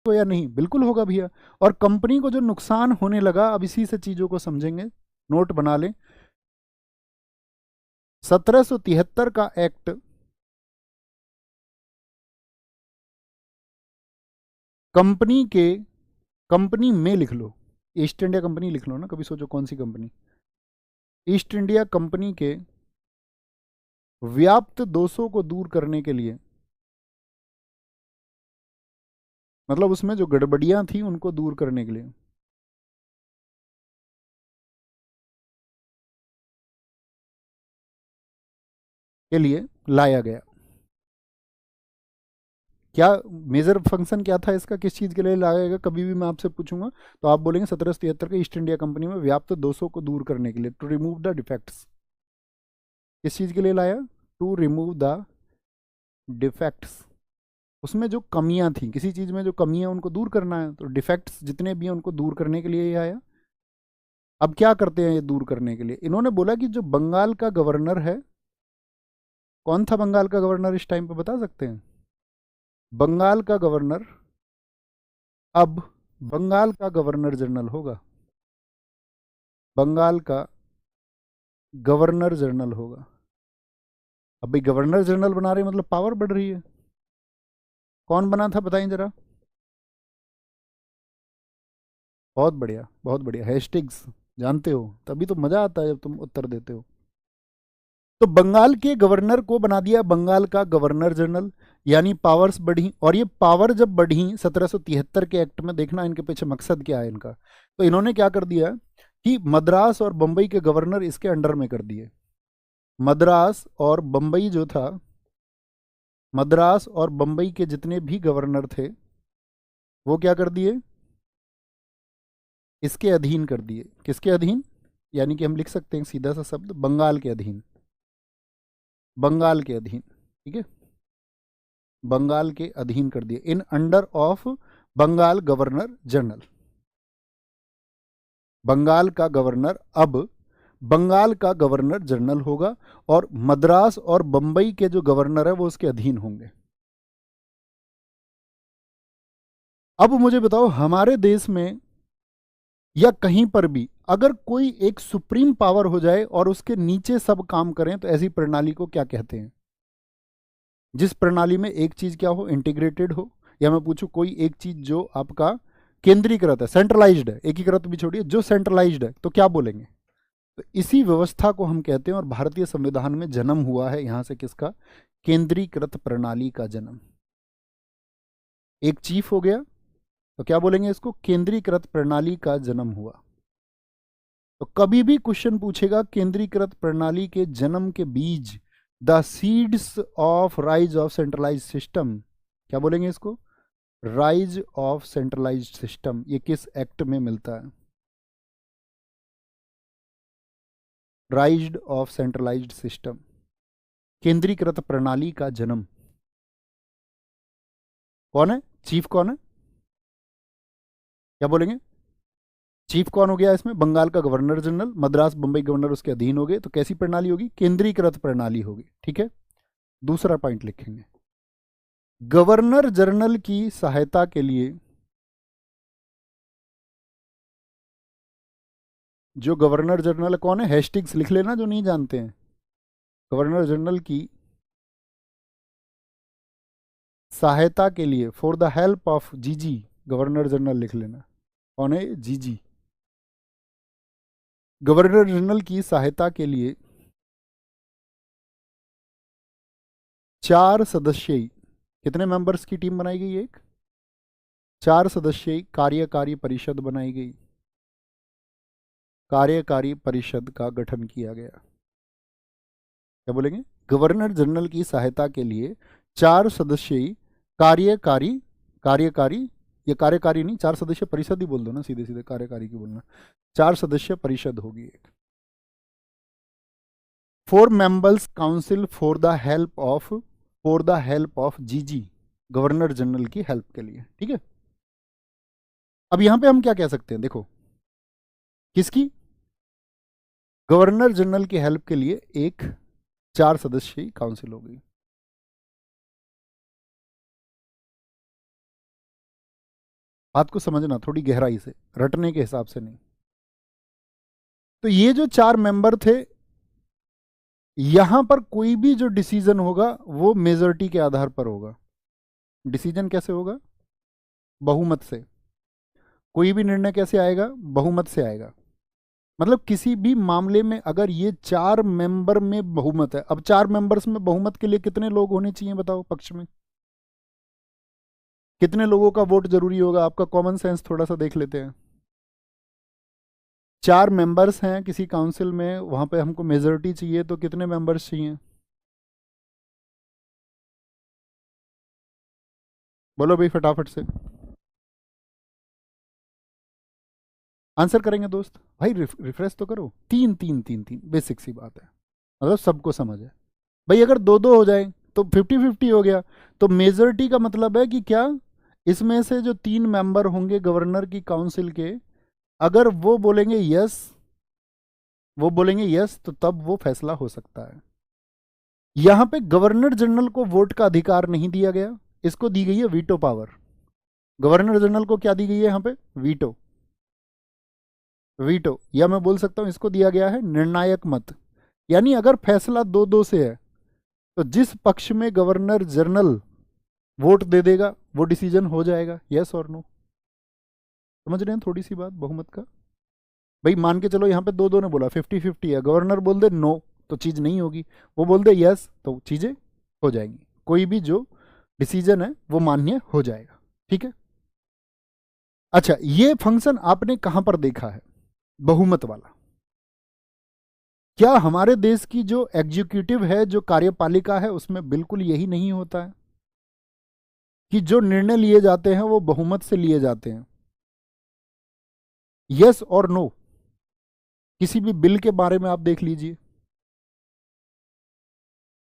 को या नहीं? बिल्कुल होगा भैया। और कंपनी को जो नुकसान होने लगा, अब इसी से चीजों को समझेंगे, नोट बना लें। 1773 का एक्ट कंपनी में लिख लो, ईस्ट इंडिया कंपनी लिख लो ना, कभी सोचो कौन सी कंपनी। ईस्ट इंडिया कंपनी के व्याप्त दोषों को दूर करने के लिए, मतलब उसमें जो गड़बड़ियां थी उनको दूर करने के लिए लाया गया। क्या मेजर फंक्शन क्या था इसका, किस चीज़ के लिए लाया गया? कभी भी मैं आपसे पूछूंगा तो आप बोलेंगे 1773 के ईस्ट इंडिया कंपनी में व्याप्त दोषों को दूर करने के लिए, टू रिमूव द डिफेक्ट्स। किस चीज़ के लिए लाया? To remove the defects. उसमें जो कमियां थी, किसी चीज़ में जो कमियां उनको दूर करना है, तो डिफेक्ट्स जितने भी हैं उनको दूर करने के लिए ये आया। अब क्या करते हैं ये दूर करने के लिए? इन्होंने बोला कि जो बंगाल का गवर्नर है, कौन था बंगाल का गवर्नर इस टाइम पे, बता सकते हैं? बंगाल का गवर्नर अब बंगाल का गवर्नर जनरल होगा। बंगाल का गवर्नर जनरल होगा। अब भाई गवर्नर जनरल बना रहे मतलब पावर बढ़ रही है। कौन बना था बताएं जरा? बहुत बढ़िया, बहुत बढ़िया, हेस्टिंग्स। जानते हो, तभी तो मजा आता है जब तुम उत्तर देते हो। तो बंगाल के गवर्नर को बना दिया बंगाल का गवर्नर जनरल, यानी पावर्स बढ़ी। और ये पावर जब बढ़ी 1773 के एक्ट में, देखना इनके पीछे मकसद क्या है इनका। तो इन्होंने क्या कर दिया कि मद्रास और बंबई के गवर्नर इसके अंडर में कर दिए। मद्रास और बंबई जो था, मद्रास और बंबई के जितने भी गवर्नर थे वो क्या कर दिए, इसके अधीन कर दिए। किसके अधीन? यानी कि हम लिख सकते हैं सीधा सा शब्द, बंगाल के अधीन। बंगाल के अधीन, ठीक है, बंगाल के अधीन कर दिए, in under of Bengal governor general. Bengal का गवर्नर अब बंगाल का गवर्नर जनरल होगा, और मद्रास और बंबई के जो गवर्नर है वो उसके अधीन होंगे। अब मुझे बताओ, हमारे देश में या कहीं पर भी अगर कोई एक सुप्रीम पावर हो जाए और उसके नीचे सब काम करें, तो ऐसी प्रणाली को क्या कहते हैं? जिस प्रणाली में एक चीज क्या हो, इंटीग्रेटेड हो, या मैं पूछूं कोई एक चीज जो आपका केंद्रीकृत है, सेंट्रलाइज्ड है, एकीकृत भी छोड़िए, जो सेंट्रलाइज्ड है, तो क्या बोलेंगे? तो इसी व्यवस्था को हम कहते हैं, और भारतीय संविधान में जन्म हुआ है यहां से किसका? केंद्रीकृत प्रणाली का जन्म। एक चीफ हो गया, तो क्या बोलेंगे इसको? केंद्रीकृत प्रणाली का जन्म हुआ। तो कभी भी क्वेश्चन पूछेगा केंद्रीकृत प्रणाली के जन्म के बीज, the seeds of rise of centralize system, क्या बोलेंगे इसको? Rise of centralize system. ये किस एक्ट में मिलता है? राइज ऑफ सेंट्रलाइज्ड सिस्टम, केंद्रीकृत प्रणाली का जन्म। कौन है चीफ? कौन है? क्या बोलेंगे? चीफ कौन हो गया इसमें? बंगाल का governor general, Madras Bombay governor उसके अधीन हो गए। तो कैसी प्रणाली होगी? केंद्रीकृत प्रणाली होगी, ठीक है। दूसरा पॉइंट लिखेंगे, गवर्नर जनरल की सहायता के लिए, जो गवर्नर जनरल कौन है? हेस्टिंग्स लिख लेना जो नहीं जानते हैं। गवर्नर जनरल की सहायता के लिए, फॉर द हेल्प ऑफ जीजी, गवर्नर जनरल लिख लेना। कौन है? जीजी। गवर्नर जनरल की सहायता के लिए 4 सदस्यीय, कितने मेंबर्स की टीम बनाई गई? एक 4 सदस्यीय कार्यकारी परिषद बनाई गई। कार्यकारी परिषद का गठन किया गया। क्या बोलेंगे? गवर्नर जनरल की सहायता के लिए 4 सदस्यीय कार्यकारी, कार्यकारी, ये कार्यकारी नहीं, 4 सदस्यीय परिषद ही बोल दो ना, सीधे सीधे कार्यकारी की बोलना। 4 सदस्यीय परिषद होगी एक। 4 members council for the help of जीजी, गवर्नर जनरल की हेल्प के लिए, ठीक है। अब यहां पे हम क्या कह सकते हैं, देखो, किसकी? गवर्नर जनरल की हेल्प के लिए एक 4 सदस्यीय काउंसिल होगी। बात को समझना थोड़ी गहराई से, रटने के हिसाब से नहीं। तो ये जो 4 मेंबर थे, यहां पर कोई भी जो डिसीजन होगा वो मेजॉरिटी के आधार पर होगा। डिसीजन कैसे होगा? बहुमत से। कोई भी निर्णय कैसे आएगा? बहुमत से आएगा। मतलब किसी भी मामले में अगर ये 4 मेंबर में बहुमत है, अब 4 मेंबर्स में बहुमत के लिए कितने लोग होने चाहिए बताओ पक्ष में? कितने लोगों का वोट जरूरी होगा? आपका कॉमन सेंस थोड़ा सा देख लेते हैं। 4 मेंबर्स हैं किसी काउंसिल में, वहां पे हमको मेजॉरिटी चाहिए, तो कितने मेंबर्स चाहिए? बोलो भाई फटाफट से आंसर करेंगे दोस्त। भाई रिफ्रेश तो करो। 3 3 3 3 बेसिक सी बात है, मतलब सबको समझ है। भाई अगर 2 2 हो जाए तो 50-50 हो गया। तो मेजॉरिटी का मतलब है कि क्या, इसमें से जो 3 मेंबर होंगे गवर्नर की काउंसिल के, अगर वो बोलेंगे यस तो तब वो फैसला हो सकता है। यहां पे गवर्नर जनरल को वोट का अधिकार नहीं दिया गया, इसको दी गई है वीटो पावर। गवर्नर जनरल को क्या दी गई है यहां पे? वीटो। वीटो, या मैं बोल सकता हूं इसको दिया गया है निर्णायक मत। यानी अगर फैसला 2 2 से है तो जिस पक्ष में गवर्नर जनरल वोट दे देगा वो डिसीजन हो जाएगा, यस और नो। समझ रहे हैं थोड़ी सी बात बहुमत का? भाई मान के चलो यहाँ पे 2 2 ने बोला 50-50 है, गवर्नर बोल दे नो तो चीज नहीं होगी, वो बोल दे यस तो चीजें हो जाएंगी। कोई भी जो डिसीजन है वो मान्य हो जाएगा। ठीक है। अच्छा, ये फंक्शन आपने कहां पर देखा है बहुमत वाला? क्या हमारे देश की जो एग्जीक्यूटिव है, जो कार्यपालिका है, उसमें बिल्कुल यही नहीं होता है कि जो निर्णय लिए जाते हैं वो बहुमत से लिए जाते हैं? यस और नो। किसी भी बिल के बारे में आप देख लीजिए,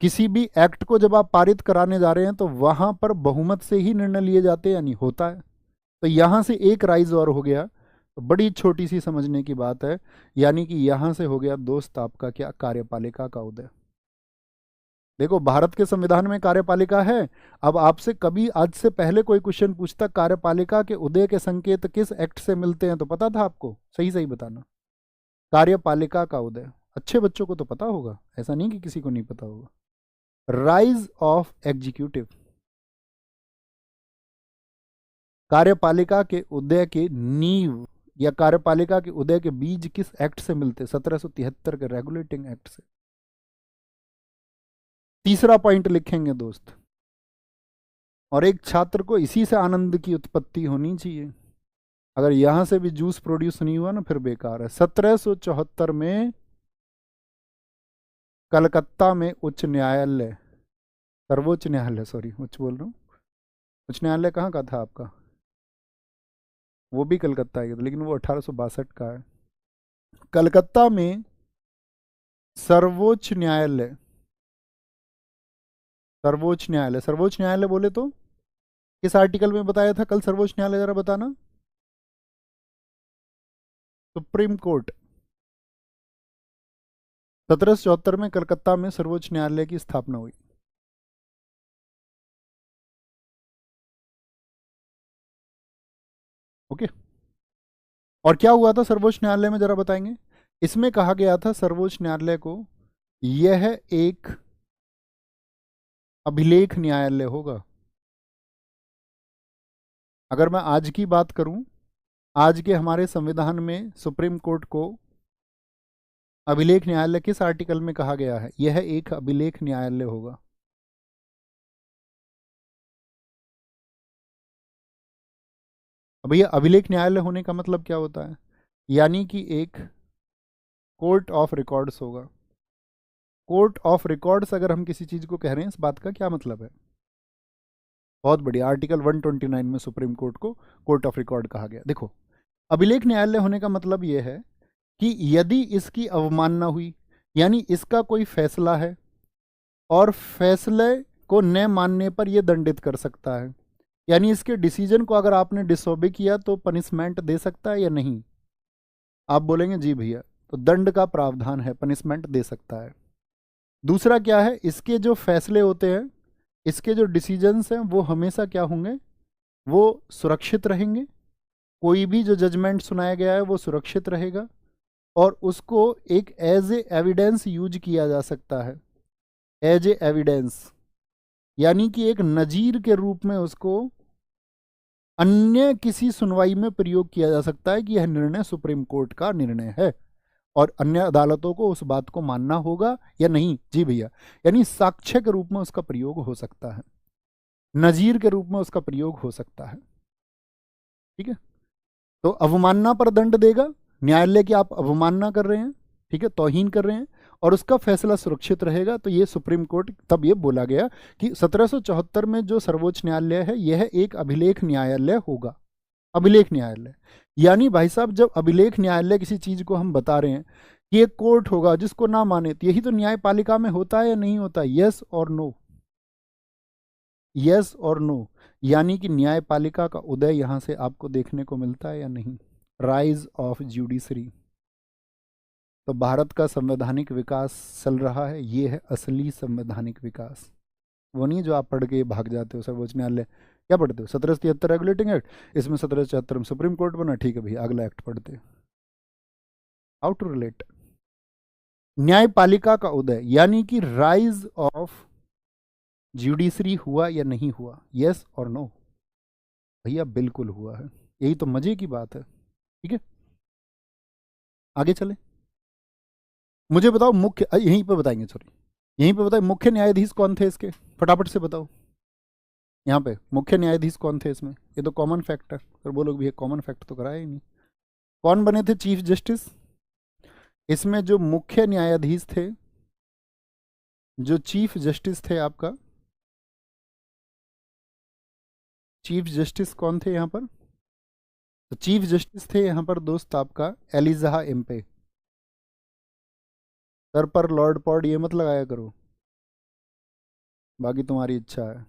किसी भी एक्ट को जब आप पारित कराने जा रहे हैं तो वहां पर बहुमत से ही निर्णय लिए जाते हैं, यानी होता है। तो यहां से एक राइज और हो गया, तो बड़ी छोटी सी समझने की बात है, यानी कि यहां से हो गया दोस्त आपका क्या? कार्यपालिका का उदय। देखो भारत के संविधान में कार्यपालिका है। अब आपसे कभी आज से पहले कोई क्वेश्चन पूछता कार्यपालिका के उदय के संकेत किस एक्ट से मिलते हैं, तो पता था आपको? सही सही बताना। कार्यपालिका का उदय अच्छे बच्चों को तो पता होगा, ऐसा नहीं कि किसी को नहीं पता होगा। राइज ऑफ एग्जीक्यूटिव, कार्यपालिका के उदय के नींव या कार्यपालिका के उदय के बीज किस एक्ट से मिलते? 1773 के रेगुलेटिंग एक्ट से। तीसरा पॉइंट लिखेंगे दोस्त, और एक छात्र को इसी से आनंद की उत्पत्ति होनी चाहिए। अगर यहां से भी जूस प्रोड्यूस नहीं हुआ ना फिर बेकार है। 1774 में कलकत्ता में उच्च न्यायालय, सर्वोच्च न्यायालय, सॉरी उच्च बोल रहा हूँ, उच्च न्यायालय कहाँ का था आपका? वो भी कलकत्ता ही था, लेकिन वो 1862 का है। कलकत्ता में सर्वोच्च न्यायालय, सर्वोच्च न्यायालय, सर्वोच्च न्यायालय बोले तो किस आर्टिकल में बताया था कल सर्वोच्च न्यायालय, जरा बताना। Supreme court. 1774 में कलकत्ता में सर्वोच्च न्यायालय की स्थापना हुई। ओके। और क्या हुआ था सर्वोच्च न्यायालय में, जरा बताएंगे? इसमें कहा गया था सर्वोच्च न्यायालय को यह एक अभिलेख न्यायालय होगा। अगर मैं आज की बात करूं, आज के हमारे संविधान में सुप्रीम कोर्ट को अभिलेख न्यायालय किस आर्टिकल में कहा गया है? यह एक अभिलेख न्यायालय होगा। अब यह अभिलेख न्यायालय होने का मतलब क्या होता है? यानी कि एक कोर्ट ऑफ रिकॉर्ड्स होगा। कोर्ट ऑफ रिकॉर्ड्स अगर हम किसी चीज को कह रहे हैं, इस बात का क्या मतलब है? बहुत बढ़िया, आर्टिकल 129 में सुप्रीम कोर्ट को कोर्ट ऑफ रिकॉर्ड कहा गया। देखो, अभिलेख न्यायालय होने का मतलब यह है कि यदि इसकी अवमानना हुई, यानी इसका कोई फैसला है और फैसले को न मानने पर यह दंडित कर सकता है, यानी इसके डिसीजन को अगर आपने डिसोबे किया तो पनिशमेंट दे सकता है या नहीं? आप बोलेंगे जी भैया, तो दंड का प्रावधान है, पनिशमेंट दे सकता है। दूसरा क्या है, इसके जो फैसले होते हैं, इसके जो डिसीजंस हैं वो हमेशा क्या होंगे? वो सुरक्षित रहेंगे कोई भी जो जजमेंट सुनाया गया है वो सुरक्षित रहेगा और उसको एक एज ए एविडेंस यूज किया जा सकता है, एज ए एविडेंस, यानी कि एक नजीर के रूप में उसको अन्य किसी सुनवाई में प्रयोग किया जा सकता है कि यह निर्णय सुप्रीम कोर्ट का निर्णय है और अन्य अदालतों को उस बात को मानना होगा या नहीं। जी भैया, यानी साक्ष्य के रूप में उसका प्रयोग हो सकता है, नजीर के रूप में उसका प्रयोग हो सकता है। ठीक है, तो अवमानना पर दंड देगा न्यायालय की, आप अवमानना कर रहे हैं, ठीक है, तौहीन कर रहे हैं, और उसका फैसला सुरक्षित रहेगा। तो ये सुप्रीम कोर्ट, तब ये बोला गया कि 1774 में जो सर्वोच्च न्यायालय है यह एक अभिलेख न्यायालय होगा, अभिलेख न्यायालय। यानी भाई साहब, जब अभिलेख न्यायालय किसी चीज को हम बता रहे हैं कि एक कोर्ट होगा जिसको ना माने, तो यही तो न्यायपालिका में होता है या नहीं होता? यस और नो, यस और नो। यानी कि न्यायपालिका का उदय यहां से आपको देखने को मिलता है या नहीं? Rise of judiciary. तो भारत का संवैधानिक विकास चल रहा है, ये है असली संवैधानिक विकास। वो नहीं जो आप पढ़ के भाग जाते हो सर्वोच्च न्यायालय, क्या पढ़ते हो? 1773 रेगुलेटिंग एक्ट, इसमें 1774 में सुप्रीम कोर्ट बना, ठीक है भैया अगला एक्ट पढ़ते हो। How to relate? न्यायपालिका का उदय यानी कि राइज ऑफ जुडिशरी हुआ या नहीं हुआ? यस और नो? भैया बिल्कुल हुआ है, यही तो मजे की बात है। ठीक है, आगे चले। मुझे बताओ मुख्य, यहीं पे बताएंगे, सॉरी यहीं पे बताओ मुख्य न्यायाधीश कौन थे इसके, फटाफट से बताओ। यहाँ पे मुख्य न्यायाधीश कौन थे इसमें? ये तो कॉमन फैक्ट है, फिर बोलोगे भैया कॉमन फैक्ट तो कराया ही नहीं। कौन बने थे चीफ जस्टिस? इसमें जो मुख्य न्यायाधीश थे, जो चीफ जस्टिस थे आपका, चीफ जस्टिस कौन थे यहाँ पर? तो चीफ जस्टिस थे यहाँ पर दोस्त आपका एलिजा एम्पे। सर पर लॉर्ड पॉड ये मत लगाया करो, बाकी तुम्हारी इच्छा है।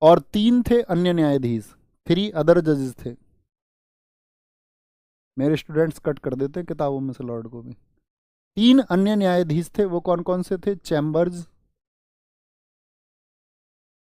और 3 थे अन्य न्यायाधीश, 3 अदर जजेस थे। मेरे स्टूडेंट्स कट कर देते हैं किताबों में से लॉर्ड को भी। 3 अन्य न्यायाधीश थे, वो कौन कौन से थे? चैम्बर्स,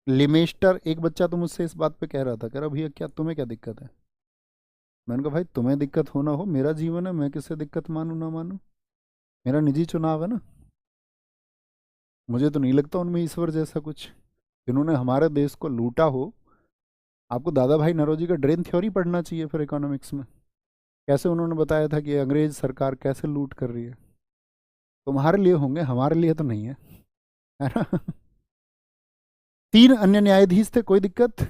लिमेस्टर। एक बच्चा तो मुझसे इस बात पे कह रहा था, कह रहा भैया क्या तुम्हें क्या दिक्कत है? मैंने कहा भाई तुम्हें दिक्कत हो ना हो, मेरा जीवन है, मैं किससे दिक्कत मानूं ना मानूं, मेरा निजी चुनाव है ना। मुझे तो नहीं लगता उनमें ईश्वर जैसा कुछ, जिन्होंने हमारे देश को लूटा हो। आपको दादा भाई नौरोजी का ड्रेन थ्योरी पढ़ना चाहिए फिर इकोनॉमिक्स में, कैसे उन्होंने बताया था कि अंग्रेज सरकार कैसे लूट कर रही है। तुम्हारे लिए होंगे, हमारे लिए तो नहीं है ना। 3 अन्य न्यायाधीश थे, कोई दिक्कत?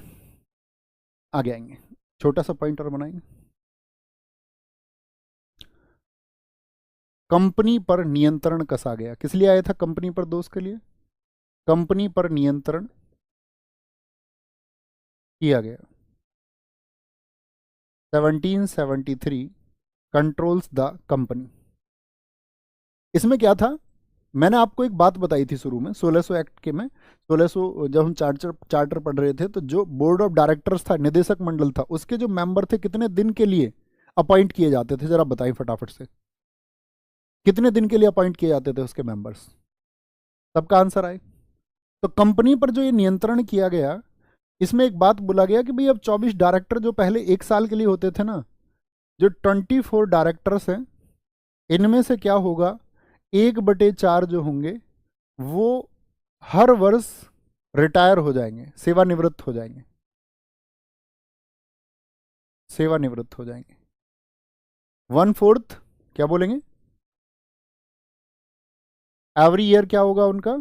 आगे आएंगे, छोटा सा पॉइंट और बनाएंगे। कंपनी पर नियंत्रण कसा गया, किस लिए आया था कंपनी पर दोस्त के लिए? कंपनी पर नियंत्रण किया गया। 1773 कंट्रोल्स द कंपनी। इसमें क्या था? मैंने आपको एक बात बताई थी शुरू में, 1600 एक्ट के में, 1600 जब हम चार्टर पढ़ रहे थे, तो जो बोर्ड ऑफ डायरेक्टर्स था, निदेशक मंडल था, उसके जो मेंबर थे कितने दिन के लिए अपॉइंट किए जाते थे? जरा बताएं फटाफट से, कितने दिन के लिए अपॉइंट किए जाते थे उसके मेंबर्स? सबका आंसर आए। तो कंपनी पर जो ये नियंत्रण किया गया, इसमें एक बात बोला गया कि भाई अब 24 डायरेक्टर जो पहले 1 साल के लिए होते थे ना, जो 24 डायरेक्टर्स हैं, इनमें से क्या होगा, 1/4 जो होंगे वो हर वर्ष रिटायर हो जाएंगे, सेवानिवृत्त हो जाएंगे, सेवानिवृत्त हो जाएंगे। 1/4 क्या बोलेंगे? एवरी ईयर क्या होगा उनका?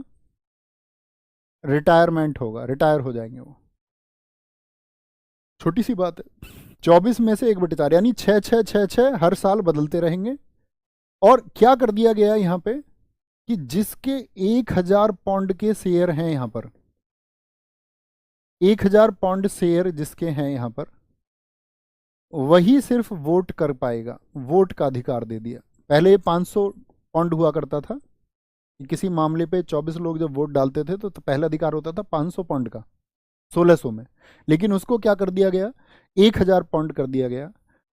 रिटायरमेंट होगा, रिटायर हो जाएंगे वो। छोटी सी बात है, 24 में से 1/4 यानी 6 हर साल बदलते रहेंगे। और क्या कर दिया गया यहां पे कि जिसके 1000 पाउंड के शेयर हैं यहां पर, 1000 पाउंड शेयर जिसके हैं यहां पर, वही सिर्फ वोट कर पाएगा, वोट का अधिकार दे दिया। पहले 500 पाउंड हुआ करता था कि किसी मामले पे 24 लोग जब वोट डालते थे तो पहला अधिकार होता था 500 पाउंड का 1600 में, लेकिन उसको क्या कर दिया गया, 1000 पाउंड कर दिया गया।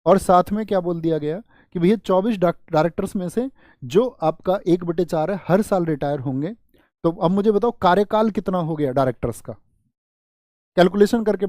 और साथ में क्या बोल दिया गया कि भैया 24 डायरेक्टर्स में से जो आपका 1/4 है हर साल रिटायर होंगे। तो अब मुझे बताओ कार्यकाल कितना हो गया डायरेक्टर्स का, कैलकुलेशन करके